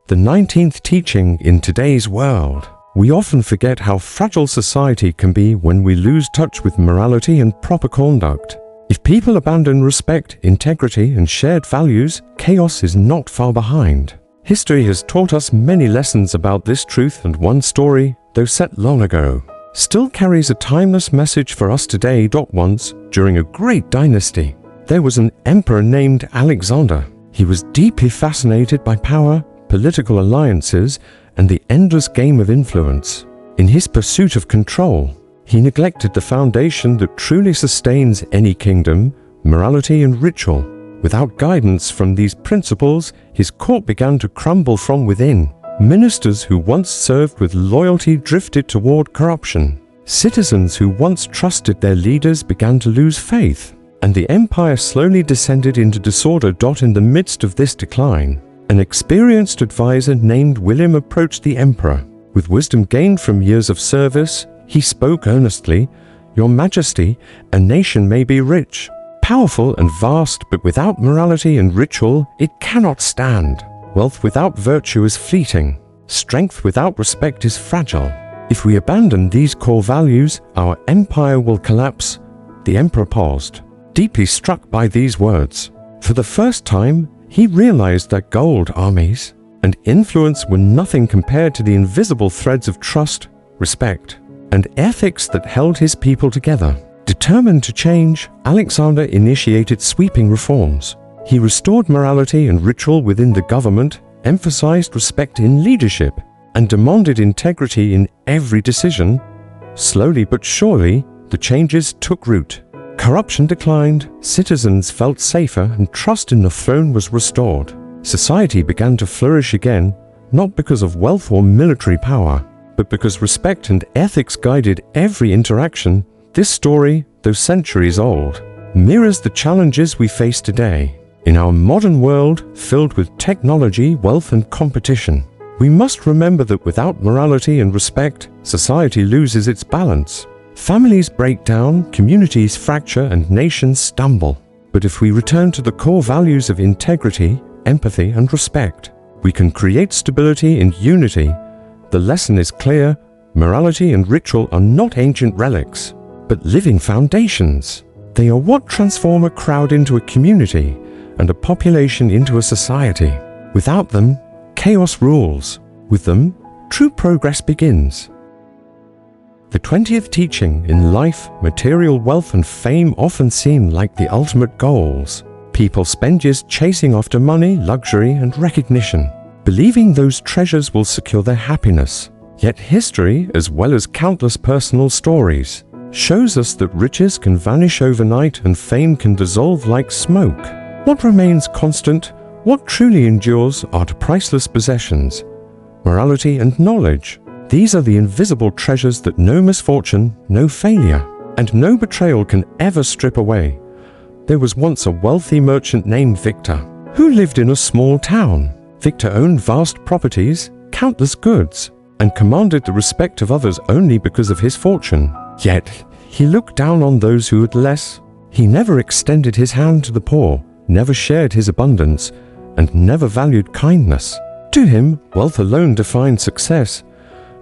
The 19th teaching in today's world. We often forget how fragile society can be when we lose touch with morality and proper conduct. If people abandon respect, integrity, and shared values, chaos is not far behind. History has taught us many lessons about this truth, and one story, though set long ago, still carries a timeless message for us today. Once, during a great dynasty, there was an emperor named Alexander. He was deeply fascinated by power, political alliances, and the endless game of influence. In his pursuit of control, he neglected the foundation that truly sustains any kingdom, morality and ritual. Without guidance from these principles, his court began to crumble from within. Ministers who once served with loyalty drifted toward corruption. Citizens who once trusted their leaders began to lose faith, and the empire slowly descended into disorder. In the midst of this decline, an experienced advisor named William approached the emperor. With wisdom gained from years of service, he spoke earnestly, "Your Majesty, a nation may be rich, powerful and vast, but without morality and ritual, it cannot stand. Wealth without virtue is fleeting. Strength without respect is fragile. If we abandon these core values, our empire will collapse." The emperor paused, deeply struck by these words. For the first time, he realized that gold, armies, and influence were nothing compared to the invisible threads of trust, respect, and ethics that held his people together. Determined to change, Alexander initiated sweeping reforms. He restored morality and ritual within the government, emphasized respect in leadership, and demanded integrity in every decision. Slowly but surely, the changes took root. Corruption declined, citizens felt safer, and trust in the throne was restored. Society began to flourish again, not because of wealth or military power, but because respect and ethics guided every interaction. This story, though centuries old, mirrors the challenges we face today. In our modern world, filled with technology, wealth, and competition, we must remember that without morality and respect, society loses its balance. Families break down, communities fracture, and nations stumble. But if we return to the core values of integrity, empathy, and respect, we can create stability and unity. The lesson is clear: morality and ritual are not ancient relics, but living foundations. They are what transform a crowd into a community and a population into a society. Without them, chaos rules. With them, true progress begins. The 20th teaching: in life, material wealth and fame often seem like the ultimate goals. People spend years chasing after money, luxury, and recognition, believing those treasures will secure their happiness. Yet history, as well as countless personal stories, shows us that riches can vanish overnight and fame can dissolve like smoke. What remains constant, what truly endures, are the priceless possessions: morality and knowledge. These are the invisible treasures that no misfortune, no failure, and no betrayal can ever strip away. There was once a wealthy merchant named Victor, who lived in a small town. Victor owned vast properties, countless goods, and commanded the respect of others only because of his fortune. Yet, he looked down on those who had less. He never extended his hand to the poor, never shared his abundance, and never valued kindness. To him, wealth alone defined success.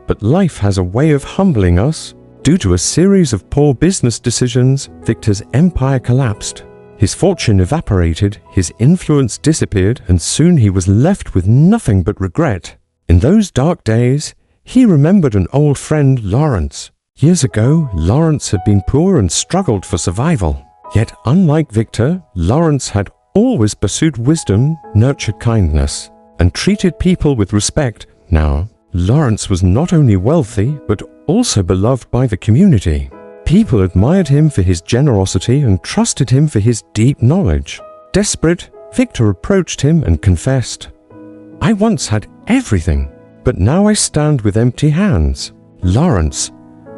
But life has a way of humbling us. Due to a series of poor business decisions, Victor's empire collapsed. His fortune evaporated, his influence disappeared, and soon he was left with nothing but regret. In those dark days, he remembered an old friend, Lawrence. Years ago, Lawrence had been poor and struggled for survival. Yet, unlike Victor, Lawrence had always pursued wisdom, nurtured kindness, and treated people with respect. Now, Lawrence was not only wealthy, but also beloved by the community. People admired him for his generosity and trusted him for his deep knowledge. Desperate, Victor approached him and confessed, "I once had everything, but now I stand with empty hands. Lawrence,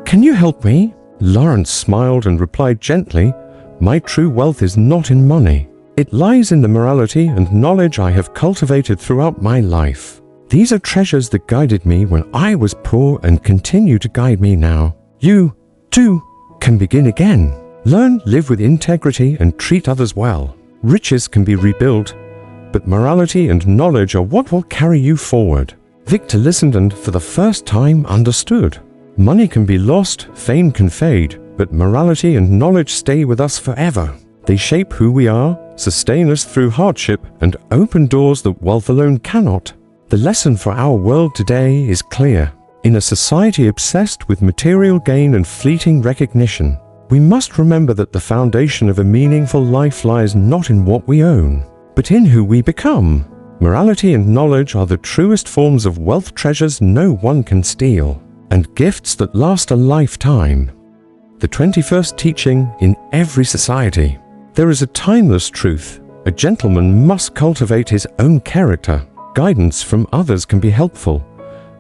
can you help me?" Lawrence smiled and replied gently, "My true wealth is not in money. It lies in the morality and knowledge I have cultivated throughout my life. These are treasures that guided me when I was poor and continue to guide me now. You, too, can begin again. Learn, live with integrity, and treat others well. Riches can be rebuilt, but morality and knowledge are what will carry you forward. Victor listened and, for the first time, understood. Money can be lost, fame can fade, but morality and knowledge stay with us forever. They shape who we are, sustain us through hardship, and open doors that wealth alone cannot. The lesson for our world today is clear. In a society obsessed with material gain and fleeting recognition, we must remember that the foundation of a meaningful life lies not in what we own, but in who we become. Morality and knowledge are the truest forms of wealth, treasures no one can steal, and gifts that last a lifetime. The 21st teaching in every society. There is a timeless truth. A gentleman must cultivate his own character. Guidance from others can be helpful,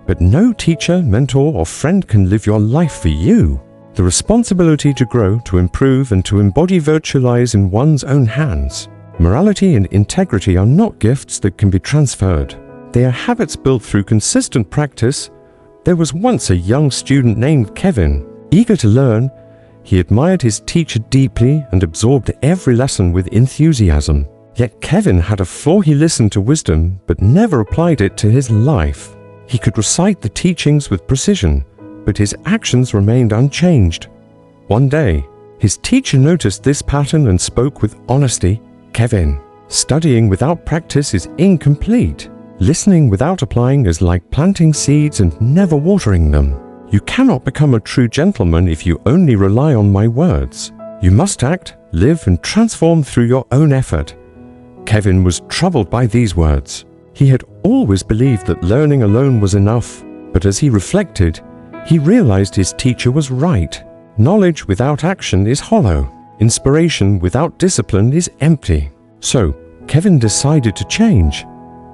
but no teacher, mentor, or friend can live your life for you. The responsibility to grow, to improve, and to embody virtue lies in one's own hands. Morality and integrity are not gifts that can be transferred. They are habits built through consistent practice. There was once a young student named Kevin. Eager to learn, he admired his teacher deeply and absorbed every lesson with enthusiasm. Yet Kevin had a flaw. He listened to wisdom, but never applied it to his life. He could recite the teachings with precision, but his actions remained unchanged. One day, his teacher noticed this pattern and spoke with honesty. Kevin, studying without practice is incomplete. Listening without applying is like planting seeds and never watering them. You cannot become a true gentleman if you only rely on my words. You must act, live, and transform through your own effort. Kevin was troubled by these words. He had always believed that learning alone was enough, but as he reflected, he realized his teacher was right. Knowledge without action is hollow. Inspiration without discipline is empty. So, Kevin decided to change.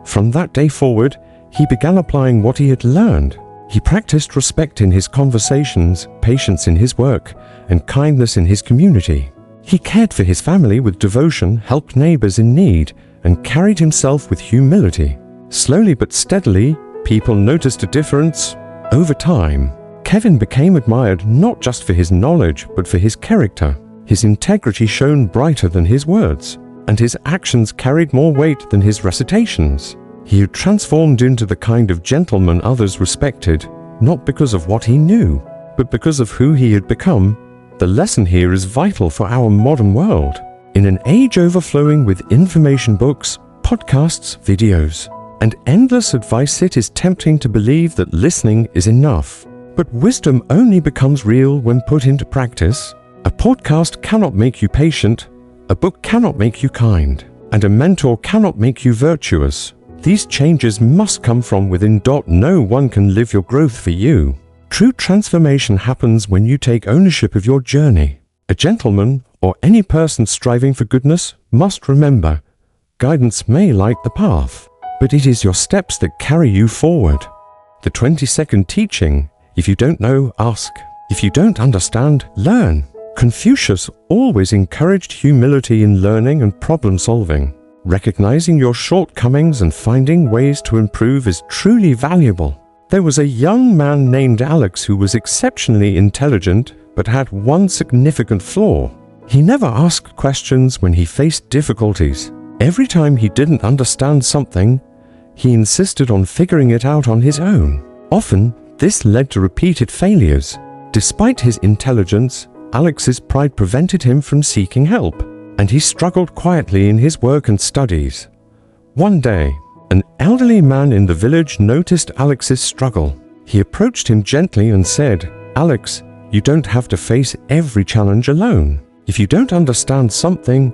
From that day forward, he began applying what he had learned. He practiced respect in his conversations, patience in his work, and kindness in his community. He cared for his family with devotion, helped neighbors in need, and carried himself with humility. Slowly but steadily, people noticed a difference. Over time, Kevin became admired not just for his knowledge, but for his character. His integrity shone brighter than his words, and his actions carried more weight than his recitations. He had transformed into the kind of gentleman others respected, not because of what he knew, but because of who he had become. The lesson here is vital for our modern world. In an age overflowing with information books, podcasts, videos, and endless advice, it is tempting to believe that listening is enough. But wisdom only becomes real when put into practice. A podcast cannot make you patient, a book cannot make you kind, and a mentor cannot make you virtuous. These changes must come from within. No one can live your growth for you. True transformation happens when you take ownership of your journey. A gentleman, or any person striving for goodness, must remember, guidance may light the path, but it is your steps that carry you forward. The 22nd teaching: if you don't know, ask. If you don't understand, learn. Confucius always encouraged humility in learning and problem solving. Recognizing your shortcomings and finding ways to improve is truly valuable. There was a young man named Alex who was exceptionally intelligent but had one significant flaw. He never asked questions when he faced difficulties. Every time he didn't understand something, he insisted on figuring it out on his own. Often, this led to repeated failures. Despite his intelligence, Alex's pride prevented him from seeking help, and he struggled quietly in his work and studies. One day, an elderly man in the village noticed Alex's struggle. He approached him gently and said, "Alex, you don't have to face every challenge alone. If you don't understand something,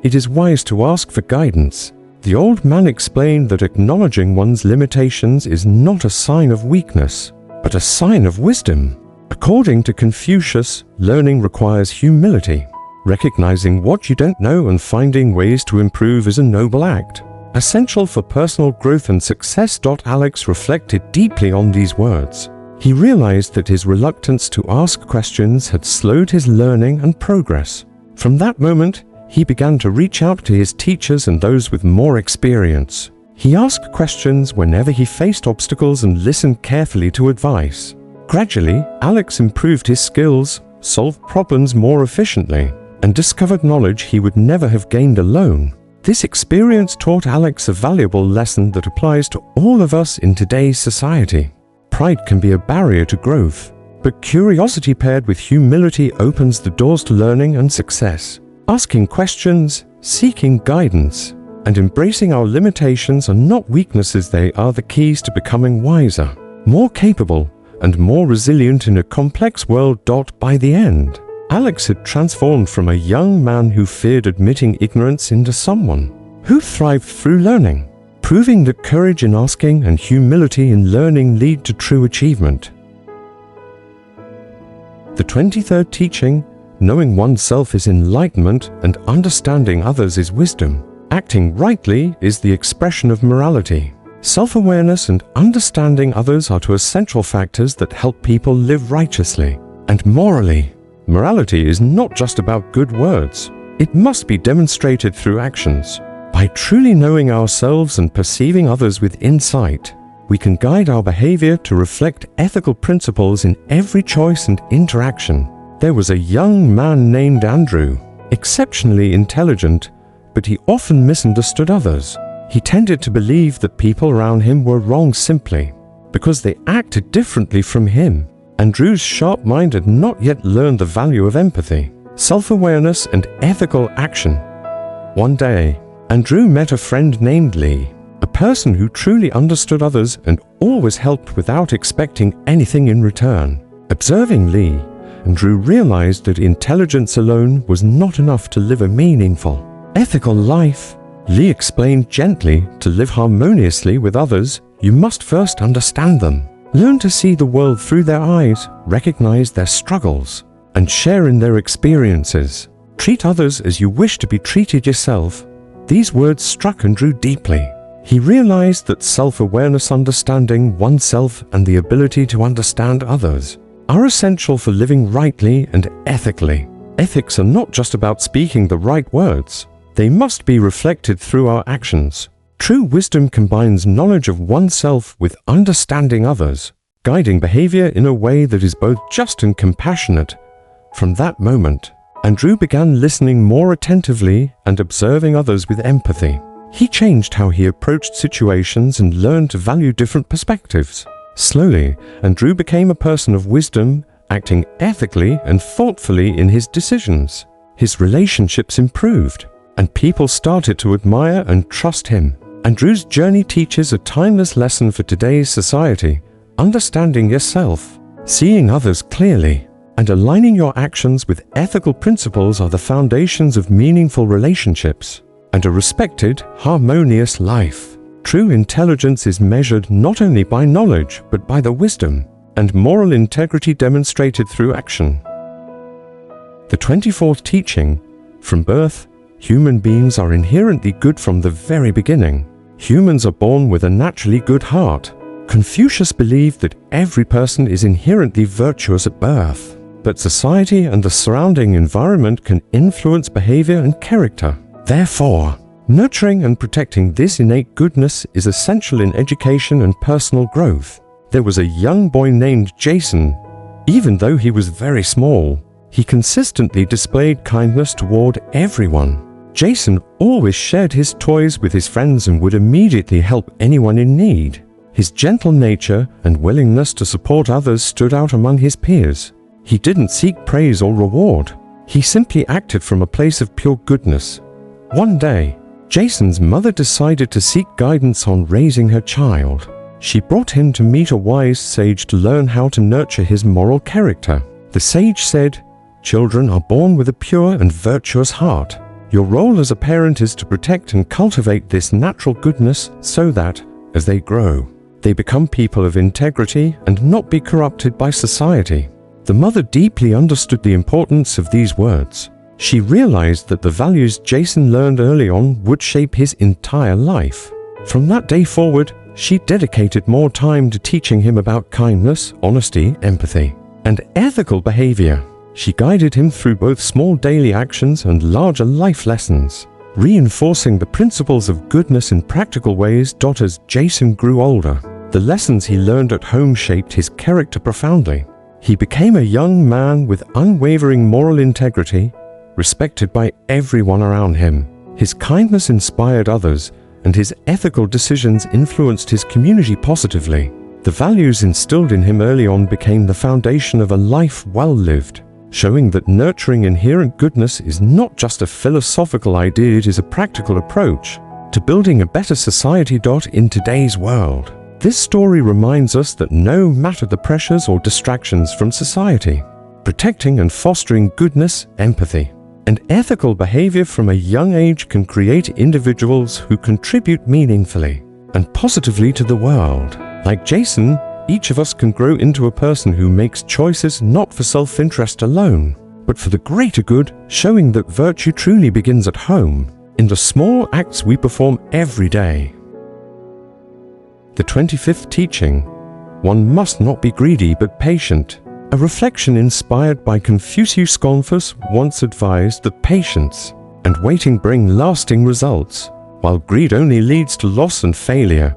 it is wise to ask for guidance." The old man explained that acknowledging one's limitations is not a sign of weakness, but a sign of wisdom. According to Confucius, learning requires humility. Recognizing what you don't know and finding ways to improve is a noble act, essential for personal growth and success. Alex reflected deeply on these words. He realized that his reluctance to ask questions had slowed his learning and progress. From that moment, he began to reach out to his teachers and those with more experience. He asked questions whenever he faced obstacles and listened carefully to advice. Gradually, Alex improved his skills, solved problems more efficiently, and discovered knowledge he would never have gained alone. This experience taught Alex a valuable lesson that applies to all of us in today's society. Pride can be a barrier to growth, but curiosity paired with humility opens the doors to learning and success. Asking questions, seeking guidance, and embracing our limitations are not weaknesses, they are the keys to becoming wiser, more capable, and more resilient in a complex world. By the end, Alex had transformed from a young man who feared admitting ignorance into someone who thrived through learning, proving that courage in asking and humility in learning lead to true achievement. The 23rd teaching, knowing oneself is enlightenment and understanding others is wisdom. Acting rightly is the expression of morality. Self-awareness and understanding others are two essential factors that help people live righteously and morally. Morality is not just about good words. It must be demonstrated through actions. By truly knowing ourselves and perceiving others with insight, we can guide our behavior to reflect ethical principles in every choice and interaction. There was a young man named Andrew, exceptionally intelligent, but he often misunderstood others. He tended to believe that people around him were wrong simply because they acted differently from him. Andrew's sharp mind had not yet learned the value of empathy, self-awareness, and ethical action. One day, Andrew met a friend named Lee, a person who truly understood others and always helped without expecting anything in return. Observing Lee, Andrew realized that intelligence alone was not enough to live a meaningful, ethical life. Lee explained gently, to live harmoniously with others, you must first understand them. Learn to see the world through their eyes, recognize their struggles, and share in their experiences. Treat others as you wish to be treated yourself. These words struck Andrew deeply. He realized that self-awareness, understanding oneself, and the ability to understand others are essential for living rightly and ethically. Ethics are not just about speaking the right words. They must be reflected through our actions. True wisdom combines knowledge of oneself with understanding others, guiding behavior in a way that is both just and compassionate. From that moment, Andrew began listening more attentively and observing others with empathy. He changed how he approached situations and learned to value different perspectives. Slowly, Andrew became a person of wisdom, acting ethically and thoughtfully in his decisions. His relationships improved, and people started to admire and trust him. Andrew's journey teaches a timeless lesson for today's society: understanding yourself, seeing others clearly, and aligning your actions with ethical principles are the foundations of meaningful relationships and a respected, harmonious life. True intelligence is measured not only by knowledge, but by the wisdom and moral integrity demonstrated through action. The 24th teaching, from birth, human beings are inherently good from the very beginning. Humans are born with a naturally good heart. Confucius believed that every person is inherently virtuous at birth, but society and the surrounding environment can influence behavior and character. Therefore, nurturing and protecting this innate goodness is essential in education and personal growth. There was a young boy named Jason. Even though he was very small, he consistently displayed kindness toward everyone. Jason always shared his toys with his friends and would immediately help anyone in need. His gentle nature and willingness to support others stood out among his peers. He didn't seek praise or reward. He simply acted from a place of pure goodness. One day, Jason's mother decided to seek guidance on raising her child. She brought him to meet a wise sage to learn how to nurture his moral character. The sage said, "Children are born with a pure and virtuous heart. Your role as a parent is to protect and cultivate this natural goodness so that, as they grow, they become people of integrity and not be corrupted by society." The mother deeply understood the importance of these words. She realized that the values Jason learned early on would shape his entire life. From that day forward, she dedicated more time to teaching him about kindness, honesty, empathy, and ethical behavior. She guided him through both small daily actions and larger life lessons, reinforcing the principles of goodness in practical ways. As Jason grew older, the lessons he learned at home shaped his character profoundly. He became a young man with unwavering moral integrity, respected by everyone around him. His kindness inspired others, and his ethical decisions influenced his community positively. The values instilled in him early on became the foundation of a life well lived, showing that nurturing inherent goodness is not just a philosophical idea, it is a practical approach to building a better society. In today's world, this story reminds us that no matter the pressures or distractions from society, protecting and fostering goodness, empathy, and ethical behavior from a young age can create individuals who contribute meaningfully and positively to the world. Like Jason, each of us can grow into a person who makes choices not for self-interest alone, but for the greater good, showing that virtue truly begins at home, in the small acts we perform every day. The 25th teaching, one must not be greedy but patient. A reflection inspired by CONFUCIUS once advised that patience and waiting bring lasting results, while greed only leads to loss and failure.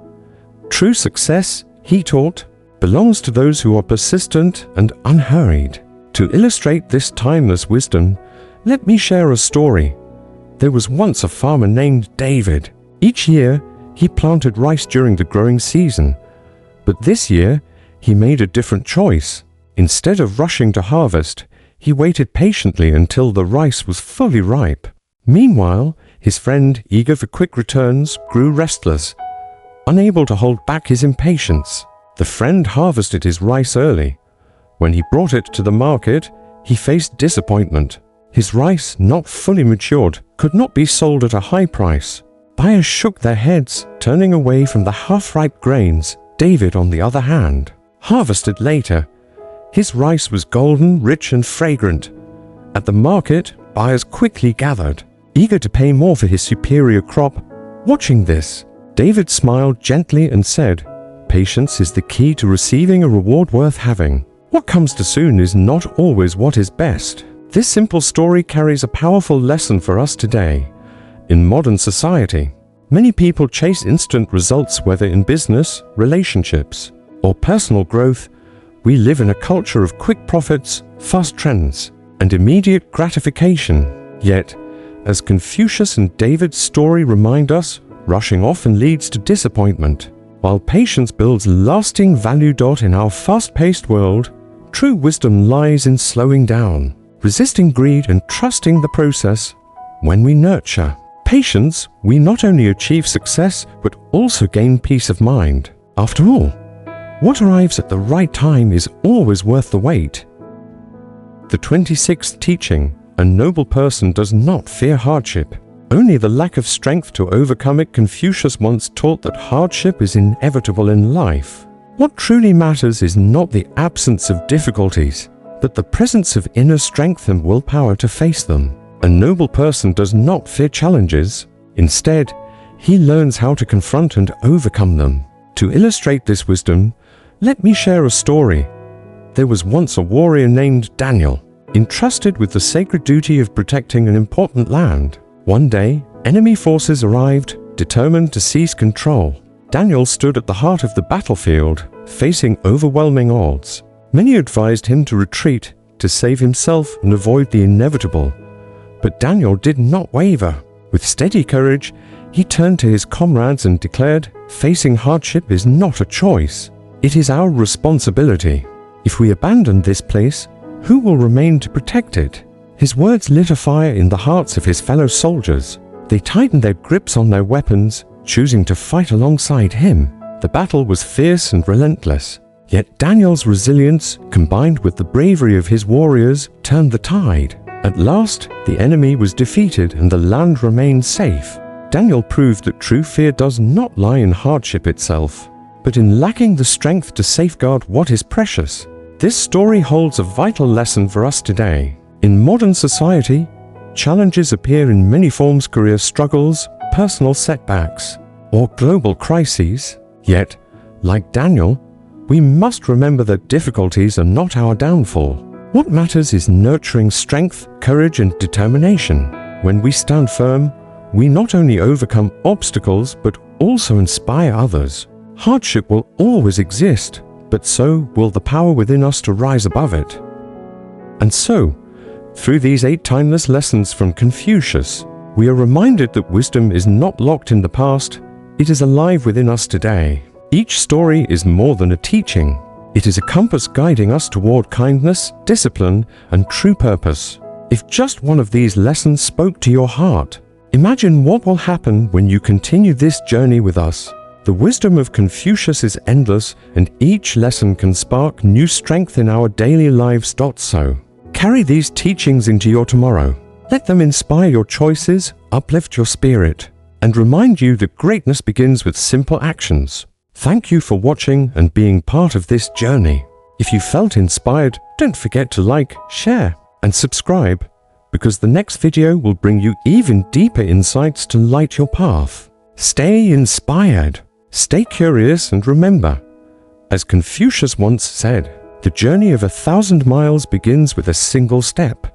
True success, he taught, belongs to those who are persistent and unhurried. To illustrate this timeless wisdom, let me share a story. There was once a farmer named David. Each year, he planted rice during the growing season. But this year, he made a different choice. Instead of rushing to harvest, he waited patiently until the rice was fully ripe. Meanwhile, his friend, eager for quick returns, grew restless, unable to hold back his impatience. The friend harvested his rice early. When he brought it to the market, he faced disappointment. His rice, not fully matured, could not be sold at a high price. Buyers shook their heads, turning away from the half-ripe grains. David, on the other hand, harvested later. His rice was golden, rich and fragrant. At the market, buyers quickly gathered, eager to pay more for his superior crop. Watching this, David smiled gently and said, "Patience is the key to receiving a reward worth having. What comes too soon is not always what is best." This simple story carries a powerful lesson for us today. In modern society, many people chase instant results, whether in business, relationships, or personal growth. We live in a culture of quick profits, fast trends, and immediate gratification. Yet, as Confucius and David's story remind us, rushing often leads to disappointment, while patience builds lasting value. In our fast-paced world, true wisdom lies in slowing down, resisting greed, and trusting the process. When we nurture patience, we not only achieve success, but also gain peace of mind. After all, what arrives at the right time is always worth the wait. The 26th teaching, a noble person does not fear hardship, only the lack of strength to overcome it. Confucius once taught that hardship is inevitable in life. What truly matters is not the absence of difficulties, but the presence of inner strength and willpower to face them. A noble person does not fear challenges. Instead, he learns how to confront and overcome them. To illustrate this wisdom, let me share a story. There was once a warrior named Daniel, entrusted with the sacred duty of protecting an important land. One day, enemy forces arrived, determined to seize control. Daniel stood at the heart of the battlefield, facing overwhelming odds. Many advised him to retreat, to save himself and avoid the inevitable. But Daniel did not waver. With steady courage, he turned to his comrades and declared, "Facing hardship is not a choice. It is our responsibility. If we abandon this place, who will remain to protect it?" His words lit a fire in the hearts of his fellow soldiers. They tightened their grips on their weapons, choosing to fight alongside him. The battle was fierce and relentless. Yet Daniel's resilience, combined with the bravery of his warriors, turned the tide. At last, the enemy was defeated and the land remained safe. Daniel proved that true fear does not lie in hardship itself, but in lacking the strength to safeguard what is precious. This story holds a vital lesson for us today. In modern society, challenges appear in many forms: career struggles, personal setbacks, or global crises. Yet, like Daniel, we must remember that difficulties are not our downfall. What matters is nurturing strength, courage, and determination. When we stand firm, we not only overcome obstacles, but also inspire others. Hardship will always exist, but so will the power within us to rise above it. And so, through these 8 timeless lessons from Confucius, we are reminded that wisdom is not locked in the past, it is alive within us today. Each story is more than a teaching. It is a compass guiding us toward kindness, discipline, and true purpose. If just one of these lessons spoke to your heart, imagine what will happen when you continue this journey with us. The wisdom of Confucius is endless, and each lesson can spark new strength in our daily lives. So, carry these teachings into your tomorrow. Let them inspire your choices, uplift your spirit, and remind you that greatness begins with simple actions. Thank you for watching and being part of this journey. If you felt inspired, don't forget to like, share, and subscribe, because the next video will bring you even deeper insights to light your path. Stay inspired, stay curious, and remember, as Confucius once said, the journey of 1,000 miles begins with a single step.